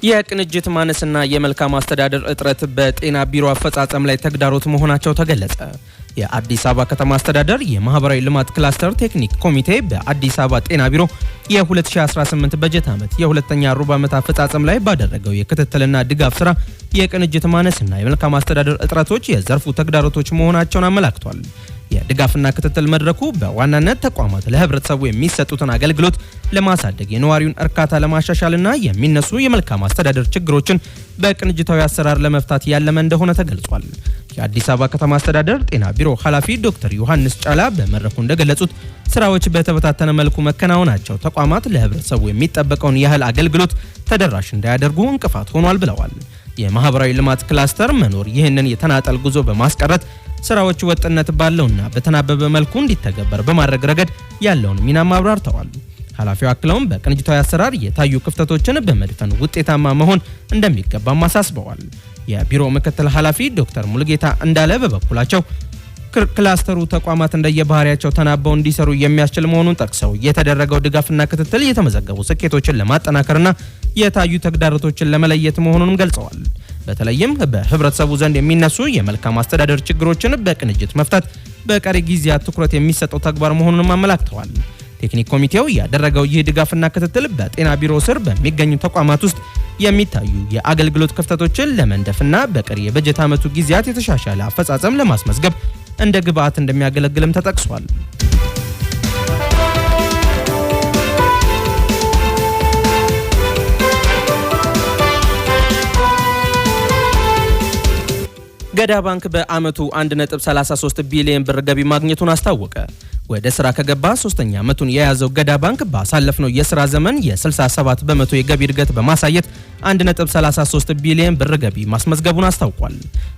የቅንጅት ማነስና የመልካም አስተዳደር እጥረት በጤና ቢሮ አፈጻጸም ላይ ተግዳሮት መሆናቸው ተገለጸ። የአዲስ አበባ ከተማ አስተዳደር የማህበራዊ ልማት ክላስተር ቴክኒክ ኮሚቴ በአዲስ አበባ ጤና ቢሮ የ2018 በጀት ዓመት የሁለተኛ ሩብ ዓመት አፈጻጸም ላይ ባደረገው የክትትልና ድጋፍ ስራ የቅንጅት ማነስና የመልካም አስተዳደር እጥረቶች የዘርፉ ተግዳሮቶች መሆናቸውን አመላክቷል። የድጋፍና ክትትል መድረኩ በዋናነት ተቋማት ለህብረተሰቡ የሚሰጡትን አገልግሎት ለማሳደግ የነዋሪውን እርካታ ለማሻሻልና የሚነሱ የመልካም አስተዳደር ችግሮችን በቅንጅታዊ አሰራር ለመፍታት ያለመ እንደሆነ ተገልጿል። የአዲስ አበባ ከተማ አስተዳደር ጤና ቢሮ ኃላፊ ዶክተር ዮሐንስ ጫላ በመድረኩ እንደገለጹት ስራዎች በተበታተነ መልኩ መከናወናቸው ተቋማት ለህብረተሰቡ የሚጠበቀውን ያህል አገልግሎት ተደራሽ እንዳያደርጉ እንቅፋት ሆኗል ብለዋል። የማህበራዊ ልማት ክላስተር መኖር ይህንን የተናጠል ጉዞ በማስቀረት ስራዎች ወጥነት ባለውና በተናበበ መልኩ እንዲተገበር በማድረግ ረገድ ያለውን ሚና አብራርተዋል። ኃላፊው አክለውም በቅንጅታዊ አሰራር የታዩ ክፍተቶችን በመድፈን ውጤታማ መሆን እንደሚገባም አሳስበዋል። የቢሮ ምክትል ኃላፊ ዶክተር ሙሉጌታ እንዳለ በበኩላቸው ክላስተሩ ተቋማት እንደየባህሪያቸው ተናበው እንዲሰሩ የሚያስችል መሆኑን ጠቅሰው የተደረገው ድጋፍና ክትትል የተመዘገቡ ስኬቶችን ለማጠናከርና የታዩ ተግዳሮቶችን ለመለየት መሆኑንም ገልጸዋል። በተለይም በህብረተሰቡ ዘንድ የሚነሱ የመልካም አስተዳደር ችግሮችን በቅንጅት መፍታት በቀሪ ጊዜያት ትኩረት የሚሰጠው ተግባር መሆኑንም አመላክተዋል። ቴክኒክ ኮሚቴው ያደረገው ይህ ድጋፍና ክትትል በጤና ቢሮ ስር በሚገኙ ተቋማት ውስጥ የሚታዩ የአገልግሎት ክፍተቶችን ለመንደፍና በቀሪ የበጀት ዓመቱ ጊዜያት የተሻሻለ አፈጻጸም ለማስመዝገብ እንደ ግብዓት እንደሚያገለግልም ተጠቅሷል። ገዳ ባንክ በአመቱ 1.33 ቢሊዮን ብር ገቢ ማግኘቱን አስታወቀ። ወደ ስራ ከገባ 3ኛ ዓመቱን የያዘው ገዳ ባንክ ባሳለፍነው የስራ ዘመን የ67 በመቶ የገቢ እድገት በማሳየት 1.33 ቢሊዮን ብር ገቢ ማስመዝገቡን አስታውቋል።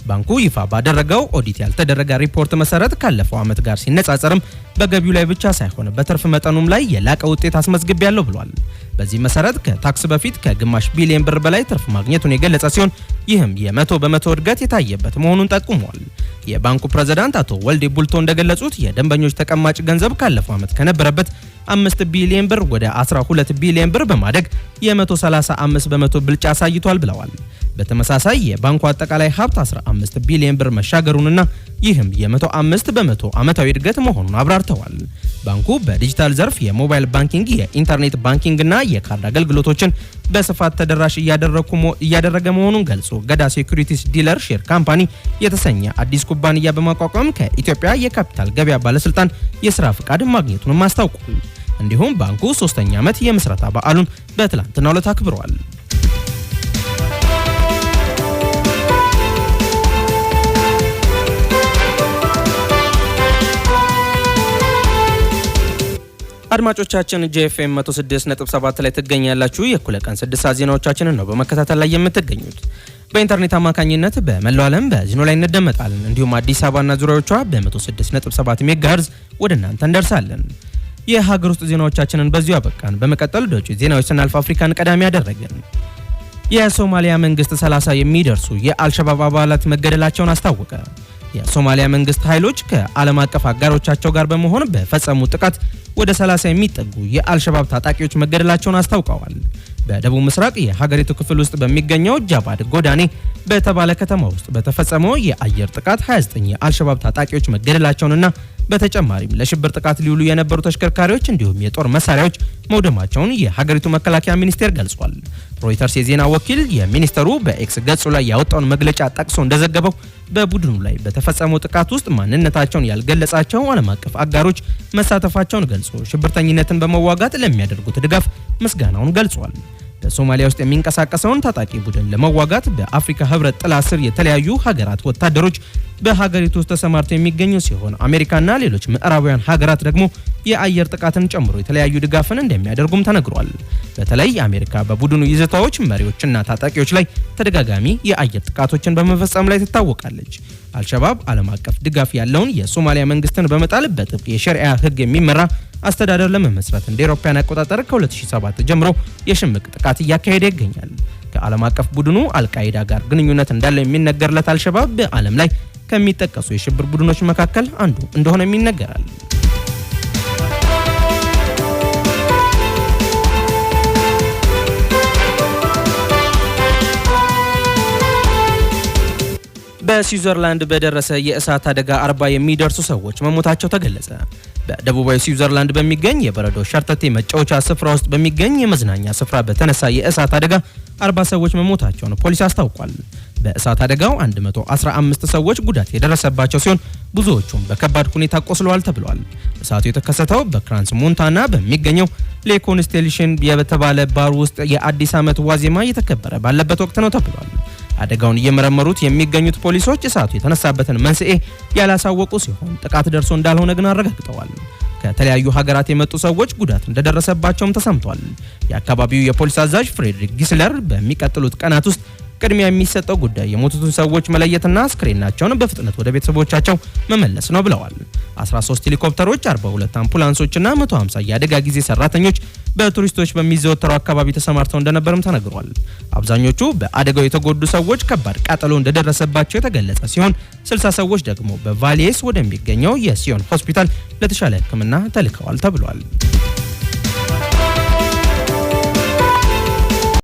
ባንኩ ይፋ ባደረገው ኦዲት ያልተደረገ ሪፖርት መሰረት ካለፈው ዓመት ጋር ሲነጻጸርም በገቢው ላይ ብቻ ሳይሆን በትርፍ መጠኑም ላይ የላቀ ውጤት አስመዝግቤያለሁ ብሏል። በዚህ መሰረት ከታክስ በፊት ከግማሽ ቢሊዮን ብር በላይ ትርፍ ማግኘቱን የገለጸ ሲሆን ይህም የ100% እድገት የታየበት መሆኑን ጠቁሟል። የባንኩ ፕሬዝዳንት አቶ ወልዴ ቡልቶ እንደገለጹት የደንበኞች ተቀማጭ ገንዘብ ካለፈው ዓመት ከነበረበት 5 ቢሊዮን ብር ወደ 12 ቢሊዮን ብር በማደግ የ135% ብልጫ አሳይቷል ብለዋል። በተመሳሳይ የባንኩ አጠቃላይ ሀብት 15 ቢሊዮን ብር መሻገሩንና ይህም የ105% ዓመታዊ እድገት መሆኑን አብራርተዋል። ባንኩ በዲጂታል ዘርፍ የሞባይል ባንኪንግ፣ የኢንተርኔት ባንኪንግና የካርድ አገልግሎቶችን በስፋት ተደራሽ እያደረገ መሆኑን ገልጾ ገዳ ሴኩሪቲስ ዲለር ሼር ካምፓኒ የተሰኘ አዲስ ኩባንያ በማቋቋም ከኢትዮጵያ የካፒታል ገበያ ባለስልጣን የሥራ ፍቃድ ማግኘቱንም አስታውቋል። እንዲሁም ባንኩ 3ኛ ዓመት የምስረታ በዓሉን በትላንትናው ዕለት አክብሯል። አድማጮቻችን ጄኤፍኤም 106.7 ላይ ትገኛላችሁ። የእኩለ ቀን 6 ሰዓት ዜናዎቻችንን ነው በመከታተል ላይ የምትገኙት። በኢንተርኔት አማካኝነት በመላው ዓለም በዚህኑ ላይ እንደመጣለን። እንዲሁም አዲስ አበባና ዙሪያዎቿ በ106.7 ሜጋሄርዝ ወደ እናንተ እንደርሳለን። የሀገር ውስጥ ዜናዎቻችንን በዚሁ አበቃን። በመቀጠል ወደ ውጭ ዜናዎች ስናልፍ አፍሪካን ቀዳሚ ያደረገን የሶማሊያ መንግስት 30 የሚደርሱ የአልሸባብ አባላት መገደላቸውን አስታወቀ። የሶማሊያ መንግስት ኃይሎች ከዓለም አቀፍ አጋሮቻቸው ጋር በመሆን በፈጸሙ ጥቃት ወደ 30 የሚጠጉ የአልሸባብ ታጣቂዎች መገደላቸውን አስታውቀዋል። በደቡብ ምስራቅ የሀገሪቱ ክፍል ውስጥ በሚገኘው ጃባድ ጎዳኔ በተባለ ከተማ ውስጥ በተፈጸመው የአየር ጥቃት 29 የአልሸባብ ታጣቂዎች መገደላቸውንና በተጨማሪም ለሽብር ጥቃት ሊውሉ የነበሩ ተሽከርካሪዎች እንዲሁም የጦር መሳሪያዎች መውደማቸውን የሀገሪቱ መከላከያ ሚኒስቴር ገልጿል። ሮይተርስ የዜና ወኪል የሚኒስተሩ በኤክስ ገጹ ላይ ያወጣውን መግለጫ ጠቅሶ እንደዘገበው በቡድኑ ላይ በተፈጸመው ጥቃት ውስጥ ማንነታቸውን ያልገለጻቸው ዓለም አቀፍ አጋሮች መሳተፋቸውን ገልጾ ሽብርተኝነትን በመዋጋት ለሚያደርጉት ድጋፍ ምስጋናውን ገልጿል። በሶማሊያ ውስጥ የሚንቀሳቀሰውን ታጣቂ ቡድን ለመዋጋት በአፍሪካ ህብረት ጥላ ስር የተለያዩ ሀገራት ወታደሮች በሀገሪቱ ውስጥ ተሰማርተው የሚገኙ ሲሆን አሜሪካና ሌሎች ምዕራባውያን ሀገራት ደግሞ የአየር ጥቃትን ጨምሮ የተለያዩ ድጋፍን እንደሚያደርጉም ተነግሯል። በተለይ አሜሪካ በቡድኑ ይዘታዎች መሪዎችና ታጣቂዎች ላይ ተደጋጋሚ የአየር ጥቃቶችን በመፈጸም ላይ ትታወቃለች። አልሸባብ ዓለም አቀፍ ድጋፍ ያለውን የሶማሊያ መንግስትን በመጣል በጥብቅ የሸሪዓ ህግ የሚመራ አስተዳደር ለመመስረት እንደ አውሮፓውያን አቆጣጠር ከ2007 ጀምሮ የሽምቅ ጥቃት እያካሄደ ይገኛል። ከዓለም አቀፍ ቡድኑ አልቃይዳ ጋር ግንኙነት እንዳለው የሚነገርለት አልሸባብ በዓለም ላይ ከሚጠቀሱ የሽብር ቡድኖች መካከል አንዱ እንደሆነ ይነገራል። በስዊዘርላንድ በደረሰ የእሳት አደጋ 40 የሚደርሱ ሰዎች መሞታቸው ተገለጸ። በደቡባዊ ስዊዘርላንድ በሚገኝ የበረዶ ሸርተቴ መጫወቻ ስፍራ ውስጥ በሚገኝ የመዝናኛ ስፍራ በተነሳ የእሳት አደጋ 40 ሰዎች መሞታቸውን ፖሊስ አስታውቋል። በእሳት አደጋው 115 ሰዎች ጉዳት የደረሰባቸው ሲሆን ብዙዎቹም በከባድ ሁኔታ ቆስለዋል ተብሏል። እሳቱ የተከሰተው በክራንስ ሞንታና በሚገኘው ለኮንስቴሌሽን የተባለ ባር ውስጥ የአዲስ ዓመት ዋዜማ እየተከበረ ባለበት ወቅት ነው ተብሏል። አደጋውን እየመረመሩት የሚገኙት ፖሊሶች እሳቱ የተነሳበትን መንስኤ ያላሳወቁ ሲሆን ጥቃት ደርሶ እንዳልሆነ ግን አረጋግጠዋል። ከተለያዩ ሀገራት የመጡ ሰዎች ጉዳት እንደደረሰባቸውም ተሰምቷል። የአካባቢው የፖሊስ አዛዥ ፍሬድሪክ ጊስለር በሚቀጥሉት ቀናት ውስጥ ቅድሚያ የሚሰጠው ጉዳይ የሞቱትን ሰዎች መለየትና አስክሬናቸውን በፍጥነት ወደ ቤተሰቦቻቸው መመለስ ነው ብለዋል። 13 ሄሊኮፕተሮች፣ 42 አምቡላንሶችና 150 የአደጋ ጊዜ ሰራተኞች በቱሪስቶች በሚዘወተረው አካባቢ ተሰማርተው እንደነበርም ተነግሯል። አብዛኞቹ በአደጋው የተጎዱ ሰዎች ከባድ ቃጠሎ እንደደረሰባቸው የተገለጸ ሲሆን 60 ሰዎች ደግሞ በቫሊየስ ወደሚገኘው የሲዮን ሆስፒታል ለተሻለ ሕክምና ተልከዋል ተብሏል።